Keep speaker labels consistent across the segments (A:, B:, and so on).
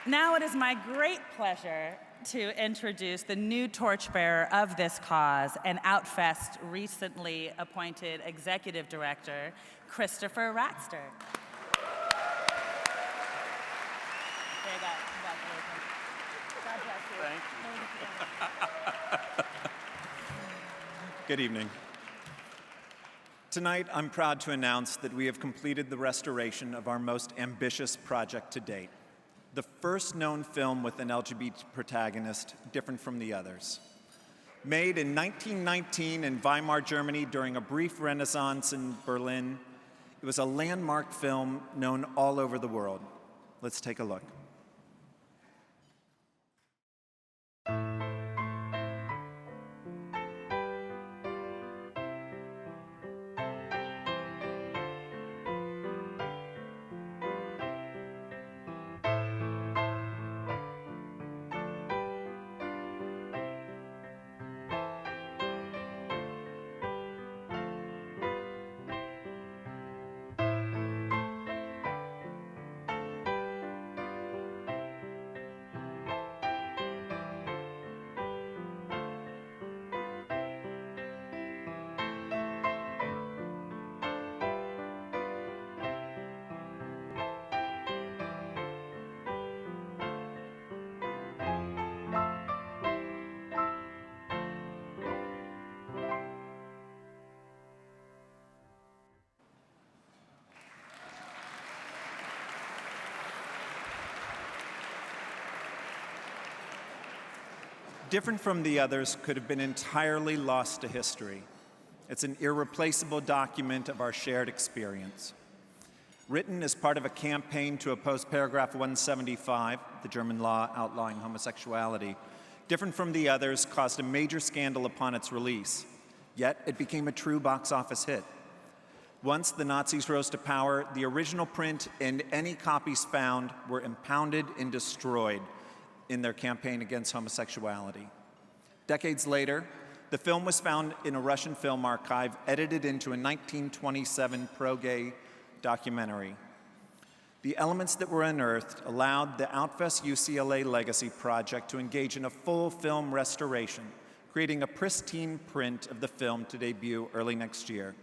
A: Now it is my great pleasure to introduce the new torchbearer of this cause and Outfest recently appointed executive director, Christopher Racster. There you go. Congratulations. God bless you.
B: Thank you. Good evening. Tonight, I'm proud to announce that we have completed the restoration of our most ambitious project to date, the first known film with an LGBT protagonist different from the others. Made in 1919 in Weimar, Germany during a brief renaissance in Berlin, it was a landmark film known all over the world. Let's take a look. Different from the Others could have been entirely lost to history. It's an irreplaceable document of our shared experience. Written as part of a campaign to oppose paragraph 175, the German law outlawing homosexuality, Different from the Others caused a major scandal upon its release, yet it became a true box office hit. Once the Nazis rose to power, the original print and any copies found were impounded and destroyed in their campaign against homosexuality. Decades later, the film was found in a Russian film archive, edited into a 1927 pro-gay documentary. The elements that were unearthed allowed the Outfest UCLA Legacy Project to engage in a full film restoration, creating a pristine print of the film to debut early next year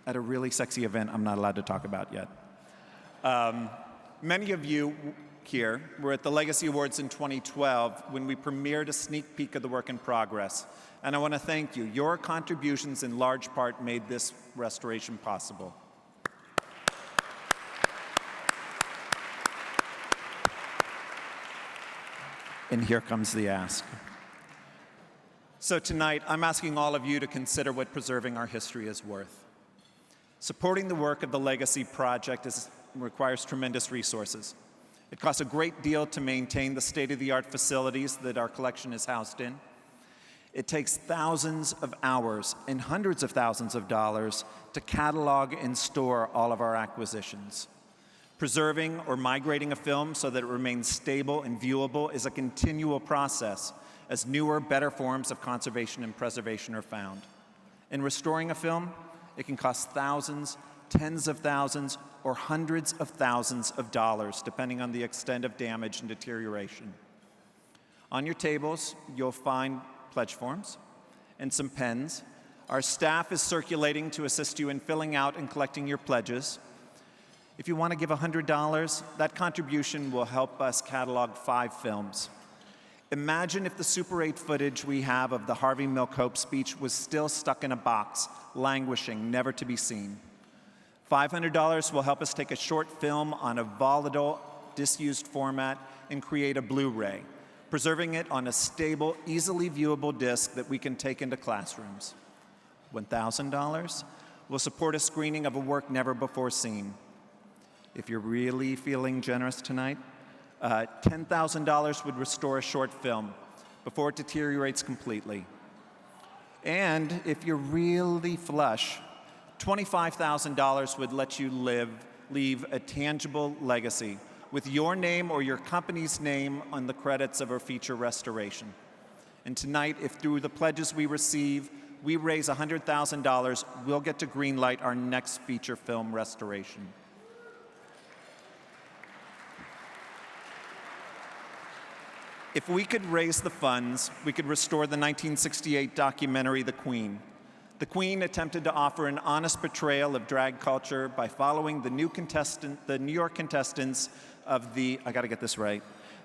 B: at a really sexy event I'm not allowed to talk about yet. Many of you here were at the Legacy Awards in 2012 when we premiered a sneak peek of the work in progress. And I want to thank you. Your contributions in large part made this restoration possible. And here comes the ask. So tonight, I'm asking all of you to consider what preserving our history is worth. Supporting the work of the Legacy Project requires tremendous resources. It costs a great deal to maintain the state-of-the-art facilities that our collection is housed in. It takes thousands of hours and hundreds of thousands of dollars to catalog and store all of our acquisitions. Preserving or migrating a film so that it remains stable and viewable is a continual process as newer, better forms of conservation and preservation are found. In restoring a film, it can cost thousands, tens of thousands, or hundreds of thousands of dollars, depending on the extent of damage and deterioration. On your tables, you'll find pledge forms and some pens. Our staff is circulating to assist you in filling out and collecting your pledges. If you want to give $100, that contribution will help us catalog 5 films. Imagine if the Super 8 footage we have of the Harvey Milk Hope speech was still stuck in a box, languishing, never to be seen. $500 will help us take a short film on a volatile, disused format and create a Blu-ray, preserving it on a stable, easily viewable disc that we can take into classrooms. $1,000 will support a screening of a work never before seen. If you're really feeling generous tonight, $10,000 would restore a short film before it deteriorates completely. And if you're really flush, $25,000 would let you leave a tangible legacy with your name or your company's name on the credits of our feature restoration. And tonight, if through the pledges we receive, we raise $100,000, we'll get to greenlight our next feature film restoration. If we could raise the funds, we could restore the 1968 documentary, The Queen. The Queen attempted to offer an honest portrayal of drag culture by following the New York contestants of the, I gotta get this right,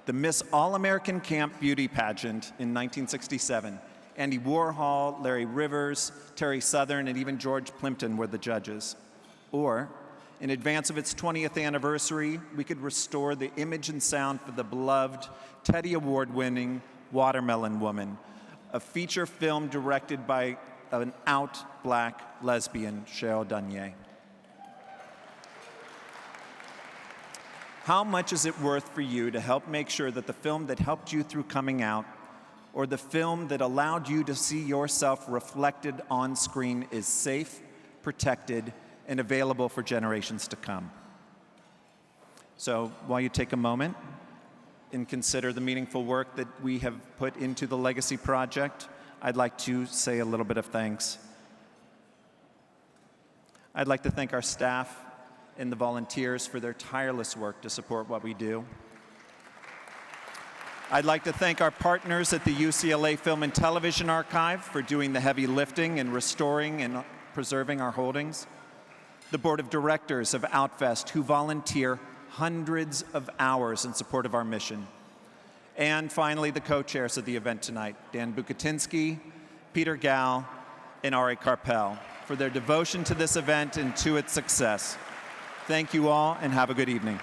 B: the Miss All-American Camp Beauty Pageant in 1967. Andy Warhol, Larry Rivers, Terry Southern, and even George Plimpton were the judges. Or, in advance of its 20th anniversary, we could restore the image and sound for the beloved Teddy Award-winning Watermelon Woman, a feature film directed by an out black lesbian, Cheryl Dunye. How much is it worth for you to help make sure that the film that helped you through coming out, or the film that allowed you to see yourself reflected on screen, is safe, protected, and available for generations to come? So while you take a moment and consider the meaningful work that we have put into the Legacy Project, I'd like to say a little bit of thanks. I'd like to thank our staff and the volunteers for their tireless work to support what we do. I'd like to thank our partners at the UCLA Film and Television Archive for doing the heavy lifting and restoring and preserving our holdings. The board of directors of Outfest, who volunteer hundreds of hours in support of our mission. And finally, the co-chairs of the event tonight, Dan Bukatinsky, Peter Gal, and Ari Karpel, for their devotion to this event and to its success. Thank you all, and have a good evening.